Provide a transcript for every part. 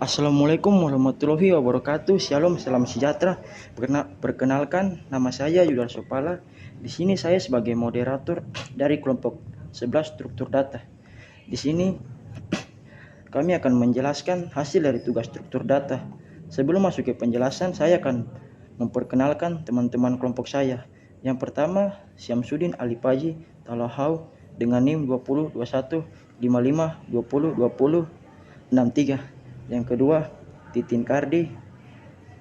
Assalamualaikum warahmatullahi wabarakatuh. Shalom, salam sejahtera. Perkenalkan, nama saya Yudhar Sopala. Di sini saya sebagai moderator dari kelompok 11 struktur data. Di sini kami akan menjelaskan hasil dari tugas struktur data. Sebelum masuk ke penjelasan, saya akan memperkenalkan teman-teman kelompok saya. Yang pertama, Syamsuddin Alipaji Talahau dengan NIM 20 21 55 20 20 63. Yang kedua, Titin Kardi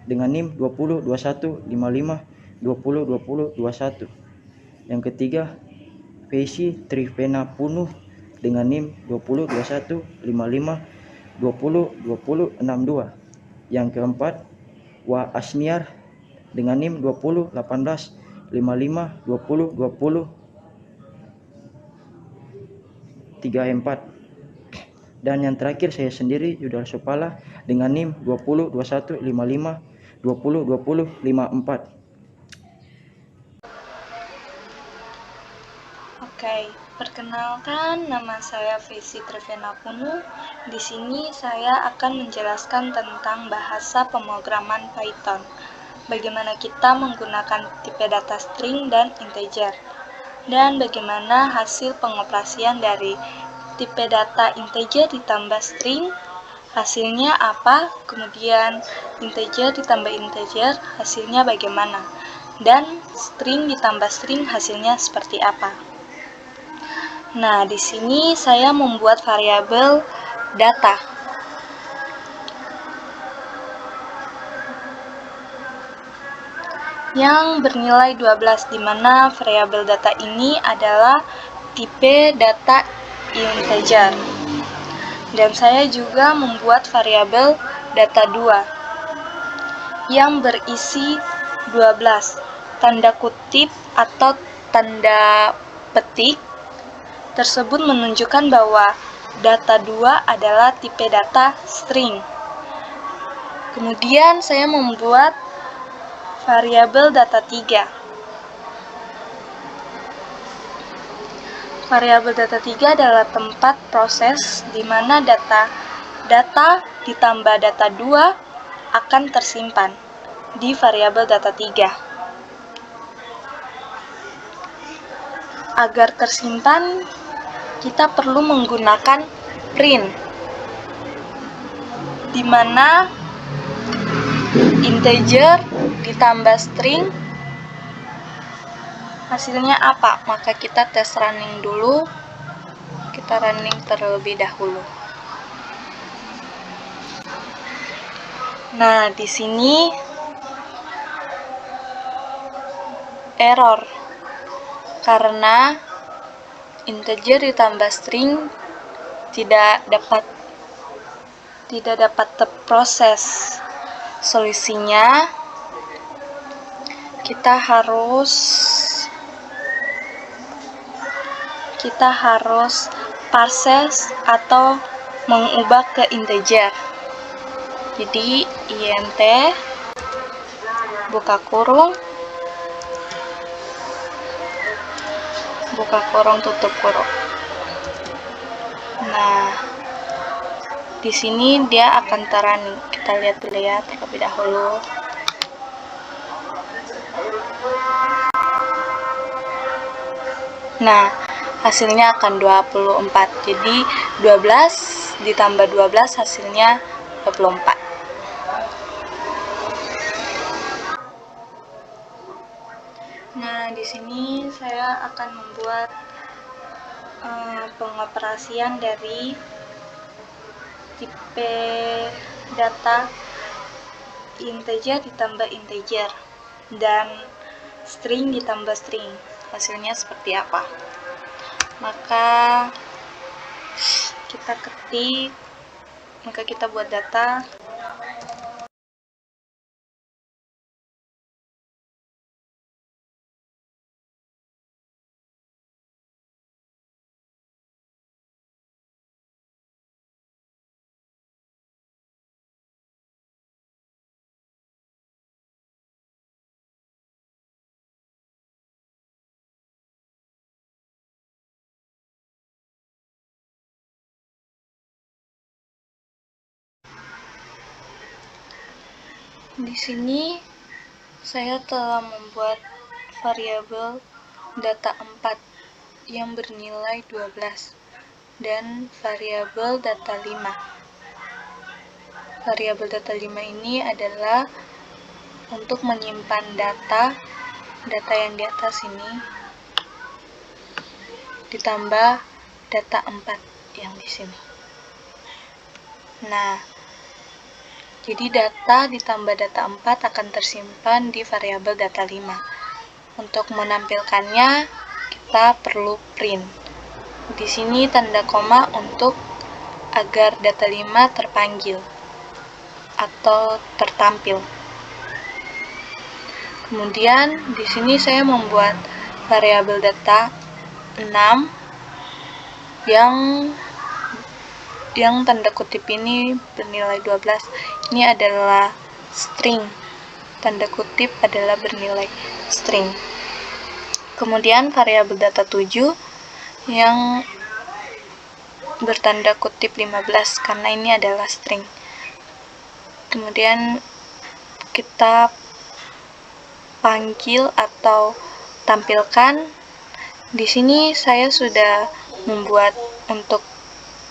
dengan NIM 20 21 55 20 20 21. Yang ketiga, Fesi Trivena Punuh dengan NIM 20 21 55 20 20 62. Yang keempat, Wa Asniar dengan NIM 20 18 55 20 20 34. Dan yang terakhir saya sendiri Yudhar Sopala dengan NIM 20 21 55 20 20 54. Oke, perkenalkan nama saya Fesi Trivena Punuh. Di sini saya akan menjelaskan tentang bahasa pemrograman Python. Bagaimana kita menggunakan tipe data string dan integer. Dan bagaimana hasil pengoperasian dari tipe data integer ditambah string, hasilnya apa, kemudian integer ditambah integer, hasilnya bagaimana, dan string ditambah string, hasilnya seperti apa. Nah, di sini saya membuat variabel data. Yang bernilai 12, di mana variabel data ini adalah tipe data integer. Dan saya juga membuat variabel data 2 yang berisi 12, tanda kutip atau tanda petik tersebut menunjukkan bahwa data 2 adalah tipe data string. Kemudian saya membuat variabel data 3. Variabel data 3 adalah tempat proses di mana data ditambah data 2 akan tersimpan di variabel data 3. Agar tersimpan, kita perlu menggunakan print, di mana integer ditambah string hasilnya apa. Maka kita tes running dulu. Kita running terlebih dahulu. Nah, di sini error karena integer ditambah string tidak dapat terproses. Solusinya kita harus parses atau mengubah ke integer. Jadi int buka kurung tutup kurung. Nah, di sini dia akan terrunning. Kita lihat dulu ya terlebih dahulu. Nah, hasilnya akan 24. Jadi 12 ditambah 12 hasilnya 24. Nah, di sini saya akan membuat pengoperasian dari tipe data integer ditambah integer dan string ditambah string. Hasilnya seperti apa? Maka kita buat data. Di sini saya telah membuat variabel data 4 yang bernilai 12 dan variabel data 5. Variabel data 5 ini adalah untuk menyimpan data yang di atas ini ditambah data 4 yang di sini. Nah, jadi data ditambah data 4 akan tersimpan di variabel data 5. Untuk menampilkannya, kita perlu print. Di sini tanda koma untuk agar data 5 terpanggil atau tertampil. Kemudian di sini saya membuat variabel data 6 yang tanda kutip ini bernilai 12. Ini adalah string. Tanda kutip adalah bernilai string. Kemudian variabel data 7 yang bertanda kutip 15 karena ini adalah string. Kemudian kita panggil atau tampilkan. Di sini saya sudah membuat untuk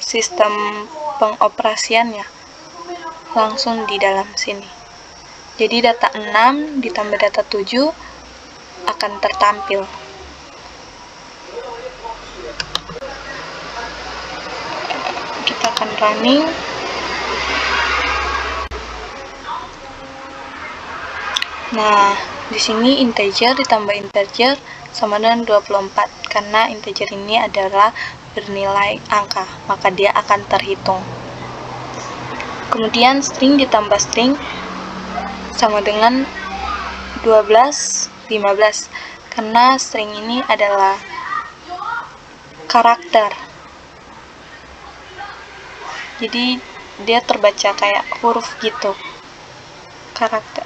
sistem pengoperasiannya langsung di dalam sini. Jadi data 6 ditambah data 7 akan tertampil. Kita akan running. Nah, di sini integer ditambah integer sama dengan 24 karena integer ini adalah bernilai angka, maka dia akan terhitung. Kemudian string ditambah string sama dengan 12, 15 karena string ini adalah karakter. Jadi dia terbaca kayak huruf gitu. Karakter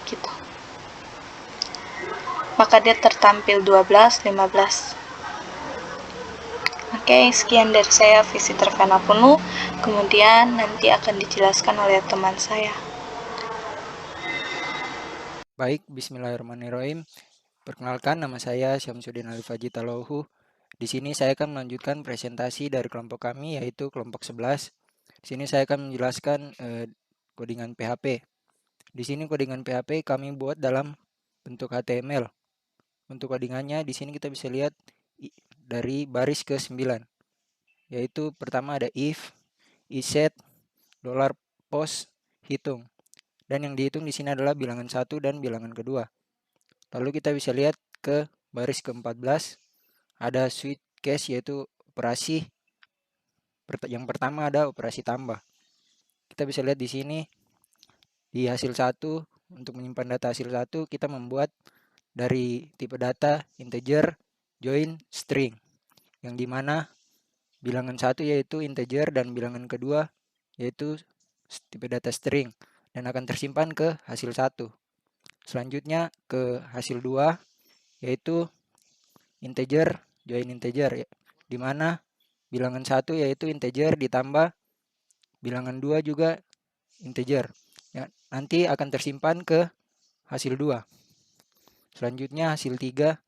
gitu. Maka dia tertampil 12, 15. Oke, sekian dari saya, Visi Trevena Punu. Kemudian nanti akan dijelaskan oleh teman saya. Baik, bismillahirrahmanirrahim. Perkenalkan, nama saya Syamsuddin Alif Haji Talohu. Di sini saya akan melanjutkan presentasi dari kelompok kami, yaitu kelompok 11. Di sini saya akan menjelaskan codingan PHP. Di sini codingan PHP kami buat dalam bentuk HTML. Untuk codingannya di sini kita bisa lihat dari baris ke 9. Yaitu pertama ada if, iset, $post, hitung. Dan yang dihitung di sini adalah bilangan 1 dan bilangan kedua. Lalu kita bisa lihat ke baris ke-14 ada switch case, yaitu operasi yang pertama ada operasi tambah. Kita bisa lihat di sini di hasil 1 untuk menyimpan data hasil 1 kita membuat dari tipe data integer join string, yang dimana bilangan 1 yaitu integer dan bilangan kedua yaitu tipe data string dan akan tersimpan ke hasil 1. Selanjutnya ke hasil 2 yaitu integer join integer, dimana bilangan 1 yaitu integer ditambah bilangan 2 juga integer. Ya, nanti akan tersimpan ke hasil 2. Selanjutnya hasil 3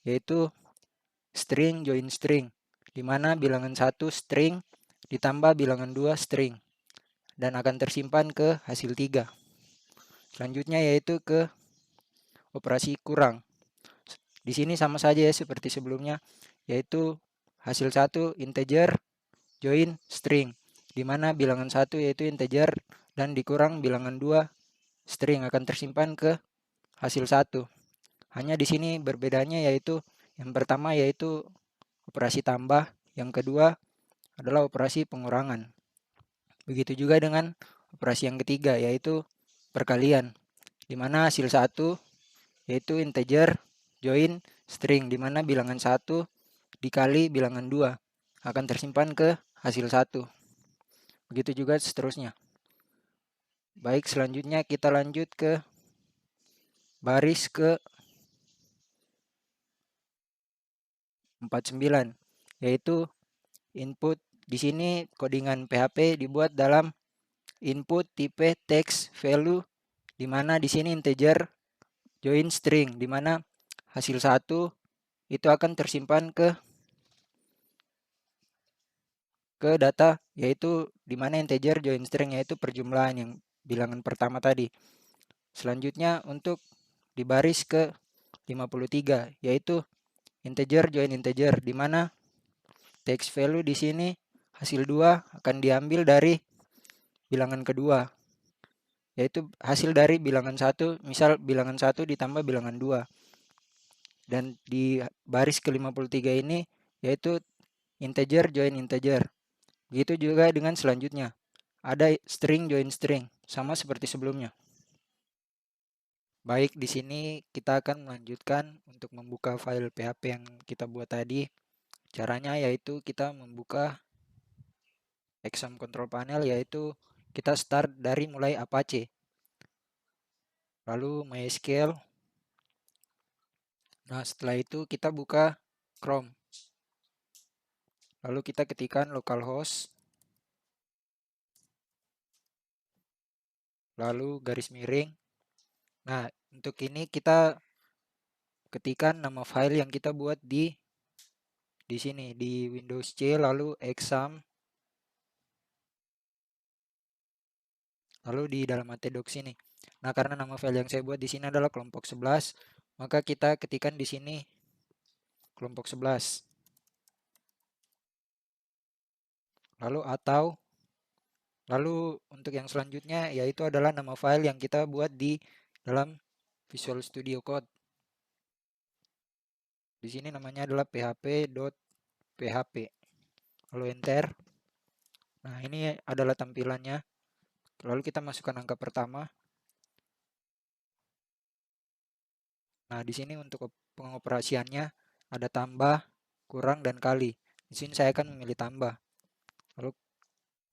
yaitu string join string, dimana bilangan 1 string ditambah bilangan 2 string dan akan tersimpan ke hasil 3. Selanjutnya yaitu ke operasi kurang. Di sini sama saja ya seperti sebelumnya, yaitu hasil 1 integer join string, dimana bilangan 1 yaitu integer dan dikurang bilangan 2 string akan tersimpan ke hasil 1. Hanya di sini berbedanya yaitu yang pertama yaitu operasi tambah, yang kedua adalah operasi pengurangan. Begitu juga dengan operasi yang ketiga yaitu perkalian, dimana hasil 1 yaitu integer join string, dimana bilangan 1 dikali bilangan 2 akan tersimpan ke hasil 1. Begitu juga seterusnya. Baik, selanjutnya kita lanjut ke baris ke 49 yaitu input. Di sini codingan PHP dibuat dalam input tipe text value di mana di sini integer join string, di mana hasil 1 itu akan tersimpan ke data, yaitu di mana integer join string, yaitu perjumlahan yang bilangan pertama tadi. Selanjutnya untuk di baris ke 53, yaitu integer join integer, di mana text value di sini hasil 2 akan diambil dari bilangan kedua, yaitu hasil dari bilangan 1, misal bilangan 1 ditambah bilangan 2. Dan di baris ke-53 ini yaitu integer join integer. Begitu juga dengan selanjutnya. Ada string join string, sama seperti sebelumnya. Baik, di sini kita akan melanjutkan untuk membuka file PHP yang kita buat tadi. Caranya yaitu kita membuka exam control panel, yaitu kita start dari mulai Apache. Lalu MySQL. Nah, setelah itu kita buka Chrome. Lalu kita ketikkan localhost, lalu garis miring. Nah, untuk ini kita ketikkan nama file yang kita buat di sini di Windows C, lalu exam, lalu di dalam htdocs ini. Nah, karena nama file yang saya buat di sini adalah kelompok 11, maka kita ketikkan di sini kelompok 11. Lalu untuk yang selanjutnya yaitu adalah nama file yang kita buat di dalam Visual Studio Code. Di sini namanya adalah php.php. Lalu enter. Nah, ini adalah tampilannya. Lalu kita masukkan angka pertama. Nah, di sini untuk pengoperasiannya ada tambah, kurang, dan kali. Di sini saya akan memilih tambah. Lalu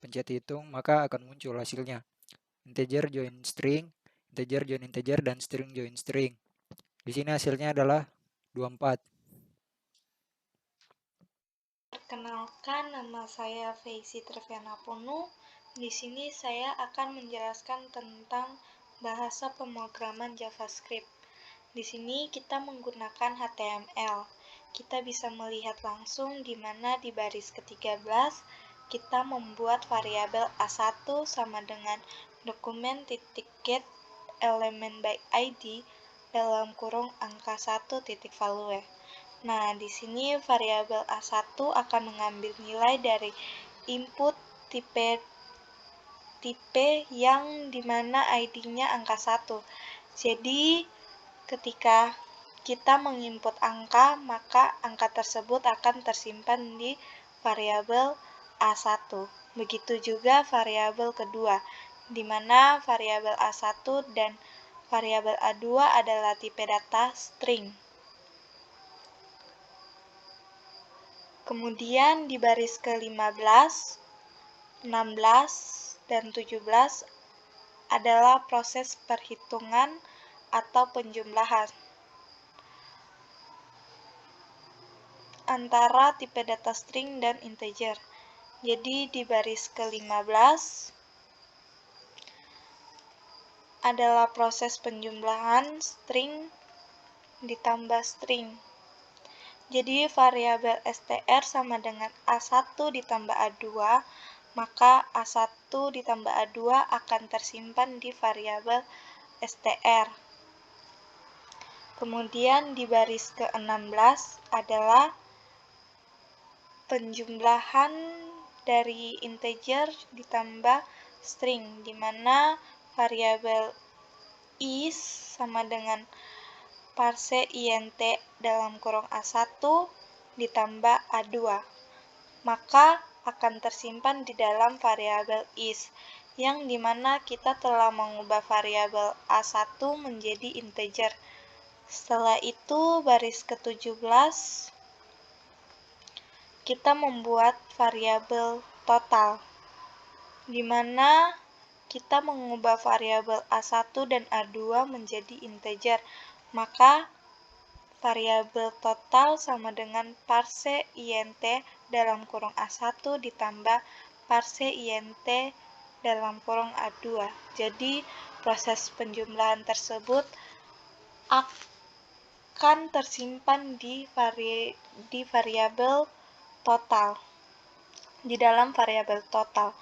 pencet hitung, maka akan muncul hasilnya. Integer join string, integer join integer, dan string join string. Di sini hasilnya adalah 24. Perkenalkan, nama saya Feisi Treviana Punu. Di sini saya akan menjelaskan tentang bahasa pemrograman JavaScript. Di sini kita menggunakan HTML. Kita bisa melihat langsung di mana di baris ke-13 kita membuat variabel A1 sama dengan dokumen.get elemen by ID dalam kurung angka 1 titik value. Nah, di sini variabel A1 akan mengambil nilai dari input tipe yang dimana ID-nya angka 1. Jadi, ketika kita menginput angka, maka angka tersebut akan tersimpan di variabel A1. Begitu juga variabel kedua, di mana variabel A1 dan variabel A2 adalah tipe data string. Kemudian di baris ke-15, 16, dan 17 adalah proses perhitungan atau penjumlahan antara tipe data string dan integer. Jadi di baris ke-15 adalah proses penjumlahan string ditambah string. Jadi variabel str sama dengan A1 ditambah A2, maka A1 ditambah A2 akan tersimpan di variabel str. Kemudian di baris ke-16 adalah penjumlahan dari integer ditambah string, di mana variabel is sama dengan parse int dalam kurung A1 ditambah A2, maka akan tersimpan di dalam variabel is, yang dimana kita telah mengubah variabel A1 menjadi integer. Setelah itu, baris ke-17, kita membuat variabel total, di mana kita mengubah variabel A1 dan A2 menjadi integer, maka variabel total sama dengan parse int dalam kurung A1 ditambah parse int dalam kurung A2. Jadi proses penjumlahan tersebut akan tersimpan di variabel total, di dalam variabel total.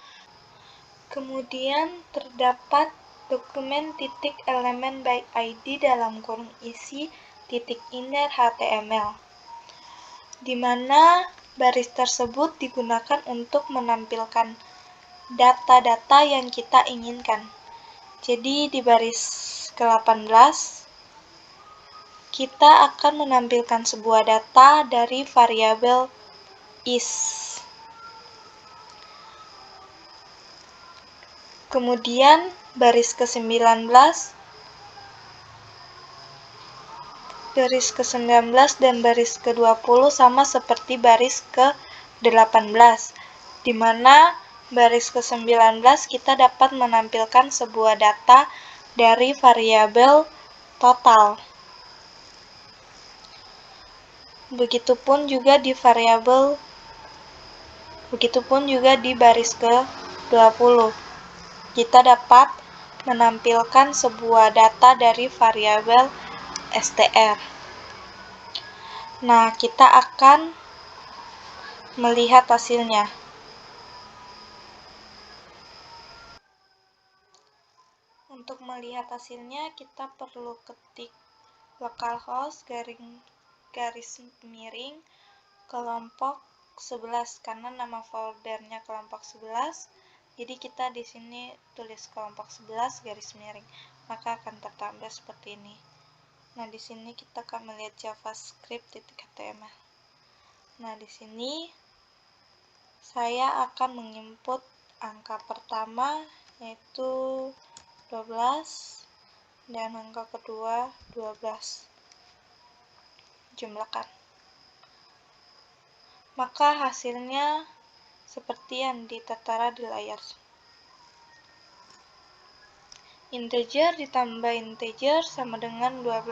Kemudian terdapat dokumen titik elemen by ID dalam kurung isi titik inner HTML, di mana baris tersebut digunakan untuk menampilkan data-data yang kita inginkan. Jadi di baris ke-18 kita akan menampilkan sebuah data dari variabel is. Kemudian baris ke-19 dan baris ke-20 sama seperti baris ke-18, di mana baris ke-19 kita dapat menampilkan sebuah data dari variabel total. Begitupun juga di baris ke-20. Kita dapat menampilkan sebuah data dari variabel str. Nah, kita akan melihat hasilnya. Untuk melihat hasilnya, kita perlu ketik localhost garis miring kelompok 11 karena nama foldernya kelompok 11. Jadi kita di sini tulis kelompok 11 garis miring, maka akan tertambah seperti ini. Nah, di sini kita akan melihat javascript.html. Nah, di sini saya akan menginput angka pertama yaitu 12 dan angka kedua 12. Jumlahkan. Maka hasilnya seperti yang tertera di layar. Integer ditambah integer sama dengan 12.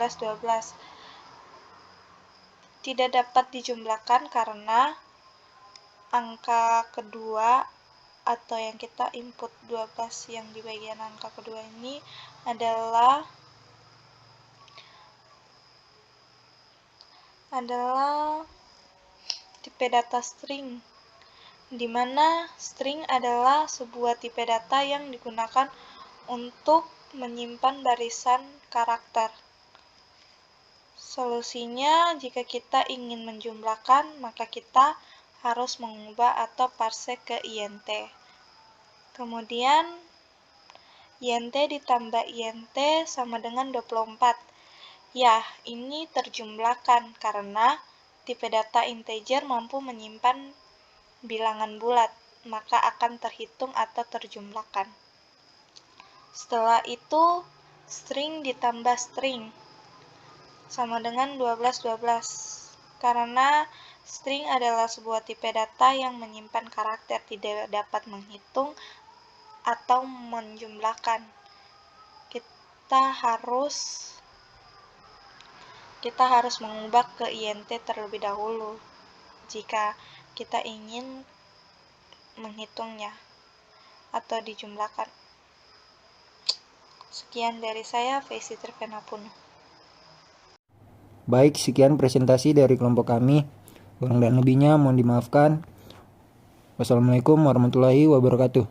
Tidak dapat dijumlahkan karena angka kedua atau yang kita input 12 yang di bagian angka kedua ini adalah tipe data string, di mana string adalah sebuah tipe data yang digunakan untuk menyimpan barisan karakter. Solusinya, jika kita ingin menjumlahkan, maka kita harus mengubah atau parse ke int. Kemudian, int ditambah int sama dengan 24. Ya, ini terjumlahkan karena tipe data integer mampu menyimpan bilangan bulat, maka akan terhitung atau terjumlahkan. Setelah itu, string ditambah string sama dengan 12. Karena string adalah sebuah tipe data yang menyimpan karakter, tidak dapat menghitung atau menjumlahkan. Kita harus mengubah ke int terlebih dahulu jika kita ingin menghitungnya atau dijumlahkan. Sekian dari saya, Fesi Trivena-Punuh. Baik, sekian presentasi dari kelompok kami. Kurang dan lebihnya mohon dimaafkan. Wassalamualaikum warahmatullahi wabarakatuh.